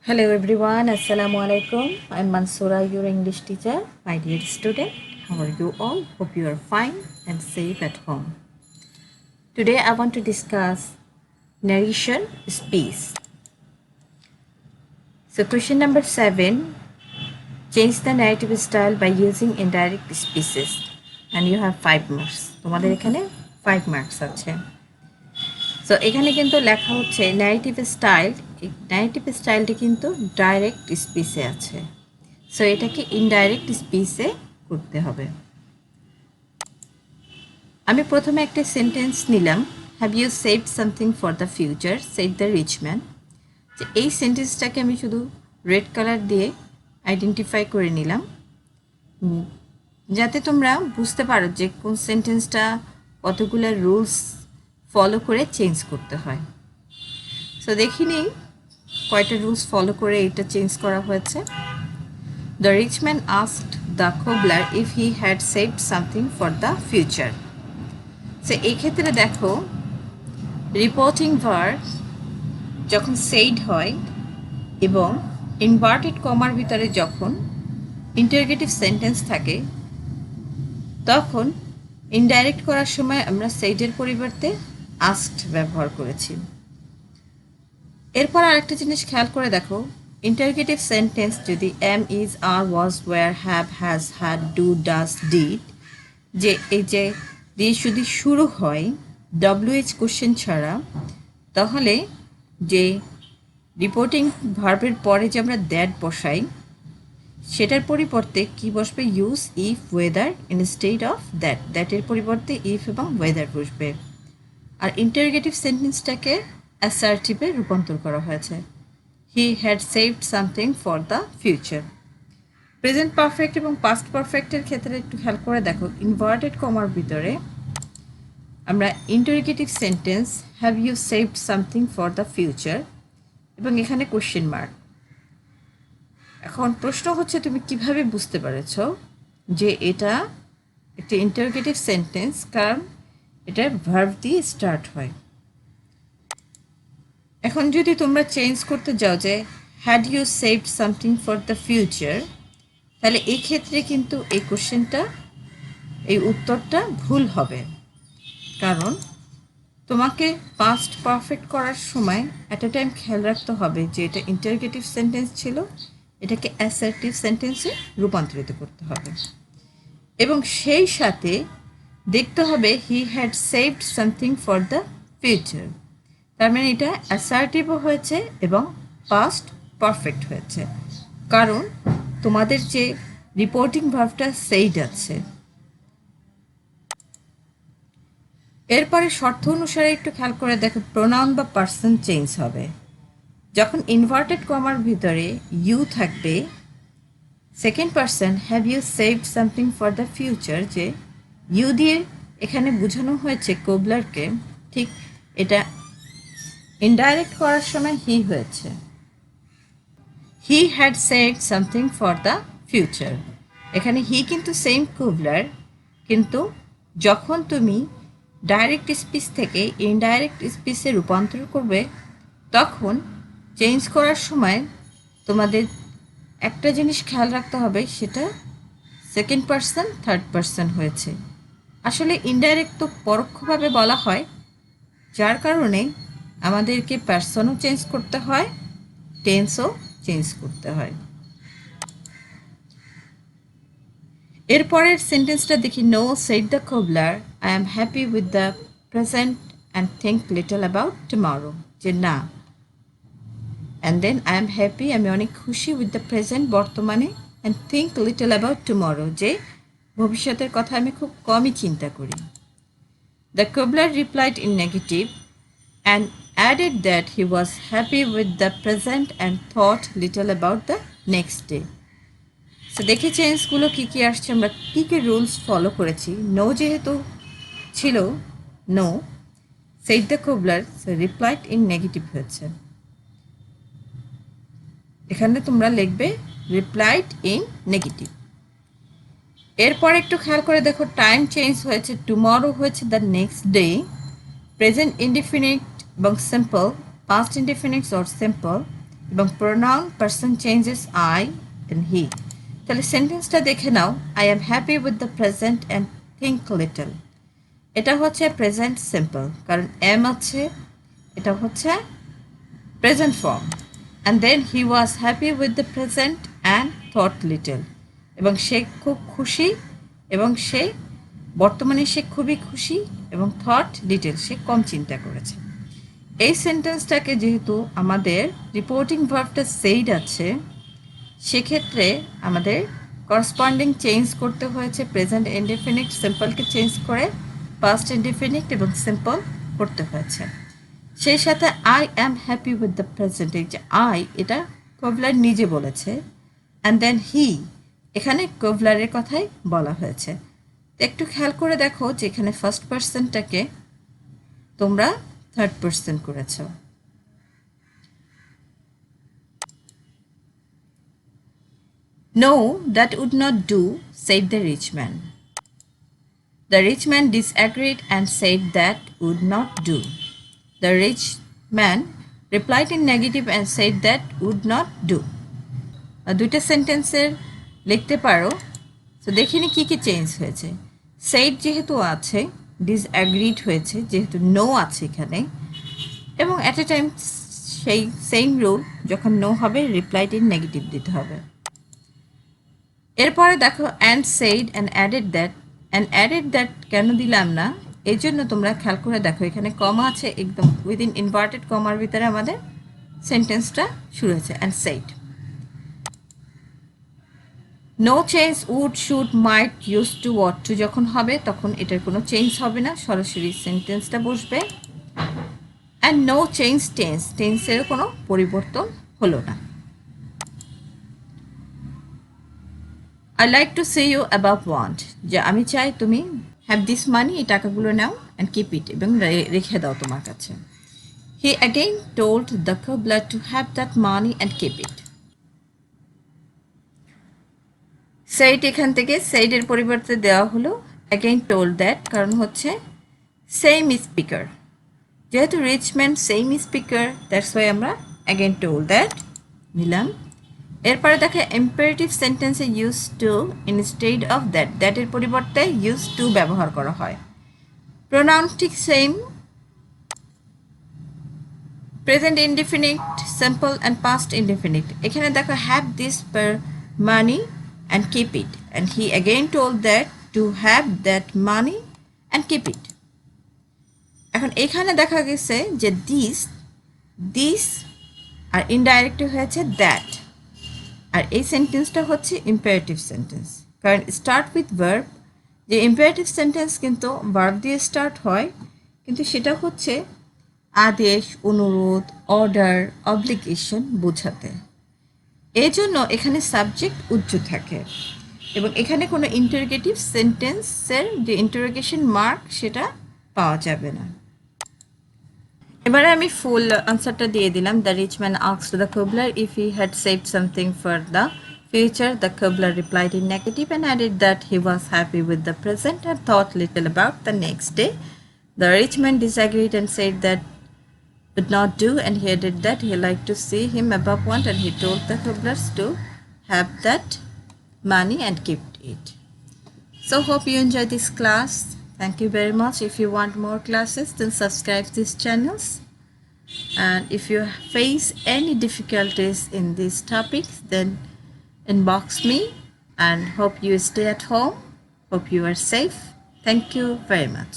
Hello everyone, Assalamu alaikum. I'm Mansoora, your English teacher. My dear student, how are you all? Hope you are fine and safe at home. Today I want to discuss narration space. So question number 7, change the narrative style by using indirect speeches and you have 5 marks. তোমাদের এখানে 5 marks আছে। So এখানে কিন্তু লেখা হচ্ছে narrative style. Narrative স্টাইলটি কিন্তু direct স্পিচে আছে, so এটাকে ইনডাইরেক্ট স্পিচে করতে হবে। আমি প্রথমে একটা সেন্টেন্স নিলাম, have you saved something for the future said the rich man. যে এই সেন্টেন্সটাকে আমি শুধু রেড কালার দিয়ে আইডেন্টিফাই করে নিলাম, যাতে তোমরা বুঝতে পারো যে কোন সেন্টেন্সটা কতগুলো রুলস ফলো করে চেঞ্জ করতে হয়। সো দেখি নিই কয়টা রুলস ফলো করে এটা চেঞ্জ করা হয়েছে। The rich man asked the cobbler if he had saved something for the future. So এই ক্ষেত্রে দেখো রিপোর্টিং ভার্ব যখন সেইড হয় এবং ইনভার্টেড কমার ভিতরে যখন ইন্টারগেটিভ সেন্টেন্স থাকে তখন ইনডাইরেক্ট করার সময় আমরা সেইডের পরিবর্তে আস্কড ব্যবহার করেছি। এরপর আরেকটা জিনিস খেয়াল করে দেখো, ইন্টারগেটিভ সেন্টেন্স যদি am, is, are, was, were, have, has, had, do, does, did যে এই যে দিয়ে যদি শুরু হয় ডব্লিউএইচ কোশ্চেন ছাড়া, তাহলে যে রিপোর্টিং ভার্বের পরে যে আমরা দ্যাট বসাই সেটার পরিবর্তে কি বসবে, use if whether instead of that. দ্যাটের পরিবর্তে ইফ এবং ওয়েদার বসবে। আর ইন্টারগেটিভ সেন্টেন্সটাকে অ্যাসার্টিভে রূপান্তর করা হয়েছে, he had saved something for the future. Present perfect এবং পাস্ট পারফেক্টের ক্ষেত্রে একটু খেয়াল করে দেখো, ইনভার্টেড কমার ভিতরে আমরা interrogative sentence have you saved something for the future এবং এখানে কোশ্চেন মার্ক। এখন প্রশ্ন হচ্ছে তুমি কিভাবে বুঝতে পেরেছ যে এটা একটা ইন্টারগেটিভ সেন্টেন্স, কারণ এটা ভার্ব দিয়ে স্টার্ট হয়। এখন যদি তোমরা চেঞ্জ করতে যাও যে had you saved something for the future, তাহলে এই ক্ষেত্রে কিন্তু এই কোশ্চেনটা, এই উত্তরটা ভুল হবে, কারণ তোমাকে পাস্ট পারফেক্ট করার সময় অ্যাট এ টাইম খেয়াল রাখতে হবে যে এটা ইন্টারগেটিভ সেন্টেন্স ছিল, এটাকে অ্যাসার্টিভ সেন্টেন্সে রূপান্তরিত করতে হবে এবং সেই সাথে দেখতে হবে হি had saved something for the future. তার মানে এটা অ্যাসার্টিভও হয়েছে এবং পাস্ট পারফেক্ট হয়েছে, কারণ তোমাদের যে রিপোর্টিং ভার্বটা সেইড আছে। এরপরে শর্ত অনুসারে একটু খেয়াল করে দেখো, প্রোনাউন বা পার্সন চেঞ্জ হবে। যখন ইনভার্টেড কমার ভিতরে ইউ থাকবে, second person have you saved something for the future, যে ইউ দিয়ে এখানে বোঝানো হয়েছে কোবলারকে, ঠিক এটা ইনডাইরেক্ট করার সময় হি হয়েছে, he had said something for the future. এখানে হি কিন্তু সেম কোবলার, কিন্তু যখন তুমি ডাইরেক্ট স্পিচ থেকে ইনডাইরেক্ট স্পিচে রূপান্তর করবে তখন চেঞ্জ করার সময় তোমাদের একটা জিনিস খেয়াল রাখতে হবে, সেটা সেকেন্ড পার্সন থার্ড পার্সন হয়েছে। আসলে ইনডাইরেক্ট তো পরোক্ষভাবে বলা হয়, যার কারণে আমাদেরকে পার্সনও চেঞ্জ করতে হয়, টেন্সও চেঞ্জ করতে হয়। এরপরের সেন্টেন্সটা দেখি, no said the cobbler I am happy with the present and think little about tomorrow, যে না, and then I am happy, আমি অনেক খুশি উইথ দ্য প্রেজেন্ট বর্তমানে, and think little about tomorrow, যে ভবিষ্যতের কথা আমি খুব কমই চিন্তা করি। The cobbler replied in negative and added that he was happy with the present and thought little about the next day. So দেখি চেঞ্জগুলো কী কী আসছে, আমরা কী কী রুলস ফলো করেছি। নো যেহেতু ছিল, no said the cobbler, replied in negative হয়েছে, এখানে তোমরা লিখবে রিপ্লাইড ইন নেগেটিভ। এরপর একটু খেয়াল করে দেখো, টাইম চেঞ্জ হয়েছে, টুমরো হয়েছে the next day, present indefinite এবং simple, past indefinite or simple, এবং pronoun person changes I and he. তাহলে সেন্টেন্সটা দেখে নাও, I am happy with the present and think little. এটা হচ্ছে প্রেজেন্ট সিম্পল, কারণ এম আছে, এটা হচ্ছে present form. And then he was happy with the present and thought little, এবং সে খুব খুশি, এবং সে বর্তমানে সে খুবই খুশি, এবং থট লিটল সে কম চিন্তা করেছে। এই সেন্টেন্সটাকে যেহেতু আমাদের রিপোর্টিং ভার্বটা সেইড আছে, সেক্ষেত্রে আমাদের করসপন্ডিং চেঞ্জ করতে হয়েছে, প্রেজেন্ট ইনডেফিনিট সিম্পলকে চেঞ্জ করে পাস্ট ইনডেফিনিট এবং সিম্পল করতে হয়েছে। সেই সাথে I am happy with the present, এই যে আই, এটা কোভলার নিজে বলেছে। অ্যান্ড দেন হি, এখানে কোভলারের কথাই বলা হয়েছে। একটু খেয়াল করে দেখো যে এখানে ফার্স্ট পার্সনটাকে তোমরা থার্ড পার্সন করেছ। No, that would not do, said the rich man. The rich man disagreed and said that would not do. The rich man replied in negative and said that would not do. দুইটা সেন্টেন্সের লিখতে পারো, তো দেখিনি কি কি change হয়েছে। Said যেহেতু আছে, ডিসঅ্যাগ্রিড হয়েছে যেহেতু নো আছে এখানে, এবং অ্যাট এ টাইম সেই সেম রুল, যখন নো হবে রিপ্লাইড ইন নেগেটিভ দিতে হবে। এরপরে দেখো and said and added that কেন দিলাম না, এই জন্য তোমরা খেয়াল করে দেখো এখানে কমা আছে, একদম উইদিন ইনভার্টেড কমার ভিতরে আমাদের সেন্টেন্সটা শুরু হয়েছে। And said, no change, would, should, might, use to, ought to যখন হবে তখন এটার কোনো চেঞ্জ হবে না, সরাসরি সেন্টেন্সটা বসবে। অ্যান্ড নো চেঞ্জ টেন্স, টেন্সের কোনো পরিবর্তন হলো না। I like to say you above want, যে আমি চাই তুমি হ্যাভ দিস মানি, এই টাকাগুলো নাও অ্যান্ড কিপ ইট, এবং রেখে দাও তোমার কাছে। He again told the cobbler to have that money and keep it. Said, এখান থেকে সেইডের পরিবর্তে দেওয়া হলো অ্যাগেইন টোল্ড দ্যাট, কারণ হচ্ছে সেম স্পিকার, যেহেতু rich man same speaker, that's why আমরা অ্যাগেইন টোল্ড দ্যাট নিলাম। এরপরে দেখে ইম্পারেটিভ সেন্টেন্সে use to instead of that, দ্যাটের পরিবর্তে ইউজ টু ব্যবহার করা হয়। প্রোনাউন ঠিক same, present indefinite, simple and past indefinite. এখানে দেখো have this pair money and keep it, and he again told that to have that money and keep it. এখন এখানে দেখা গেছে যে দিস আর ইনডাইরেক্টলি হয়েছে দ্যাট, আর এই সেন্টেন্সটা হচ্ছে ইম্পারেটিভ সেন্টেন্স, কারণ স্টার্ট উইথ ভার্ব। যে ইম্পারেটিভ সেন্টেন্স কিন্তু ভার্ব দিয়ে স্টার্ট হয়, কিন্তু সেটা হচ্ছে আদেশ, অনুরোধ, অর্ডার, অব্লিগেশন বোঝাতে। এই জন্য এখানে সাবজেক্ট উজ্জ্ব থাকে, এবং এখানে কোনো ইন্টারোগেটিভ সেন্টেন্সের যে ইন্টারোগেশন মার্ক সেটা পাওয়া যাবে না। এবারে আমি ফুল আনসারটা দিয়ে দিলাম। The rich man asked the cobbler if he had saved something for the future. The cobbler replied in negative and added that he was happy with the present and thought little about the next day. The rich man disagreed and said that would not do, and he added that he liked to see him above want, and he told the cobblers to have that money and keep it. So hope you enjoy this class. Thank you very much. If you want more classes, then subscribe these channels. And if you face any difficulties in these topics, then inbox me, and hope you stay at home. Hope you are safe. Thank you very much.